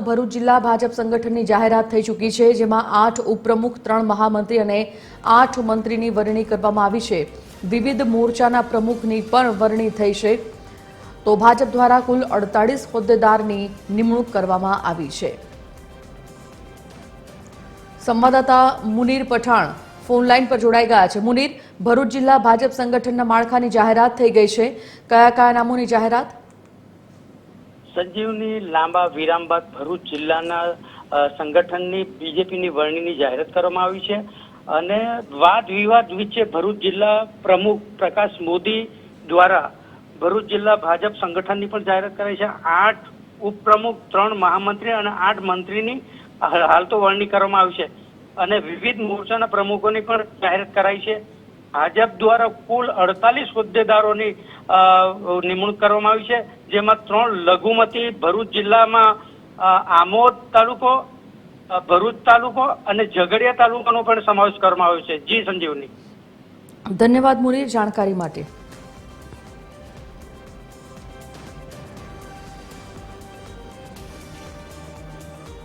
ભરૂચ જિલ્લા ભાજપ સંગઠનની જાહેરાત થઈ ચૂકી છે, જેમાં 8 ઉપપ્રમુખ, 3 મહામંત્રી અને 8 મંત્રીની વરણી કરવામાં આવી છે। વિવિધ મોરચાના પ્રમુખની પણ વરણી થઈ છે। તો ભાજપ દ્વારા કુલ 48 હોદ્દેદારની નિમણૂક કરવામાં આવી છે। સંવાદદાતા મુનીર પઠાણ ફોન લાઈન પર જોડાઈ ગયા છે। મુનીર, ભરૂચ જિલ્લા ભાજપ સંગઠનના માળખાની જાહેરાત થઈ ગઈ છે, કયા કયા નામોની જાહેરાત? સંજીવની લાંબા વિરામ બાદ ભરૂચ જિલ્લાના સંગઠનની બીજેપીની વરણીની જાહેરાત કરવામાં આવી છે અને વાદ વિવાદ વચ્ચે ભરૂચ જિલ્લા પ્રમુખ પ્રકાશ મોદી દ્વારા ભરૂચ જિલ્લા ભાજપ સંગઠનની પણ જાહેરાત કરાઈ છે। 8 ઉપપ્રમુખ, 3 મહામંત્રી અને 8 મંત્રીની હાલ તો વરણી કરવામાં આવી છે અને વિવિધ મોરચાના પ્રમુખોની પણ જાહેરાત કરાઈ છે। ભાજપ દ્વારા કુલ 48 હોદ્દેદારોની નિમણૂક કરવામાં આવી છે, જેમાં 3 લઘુમતી ભરૂચ જિલ્લામાં આમોદ તાલુકો, ભરૂચ તાલુકો અને ઝઘડિયા તાલુકાનો પણ સમાવેશ કરવામાં આવ્યો છે। જી સંજીવની, ધન્યવાદ મુનીર જાણકારી માટે।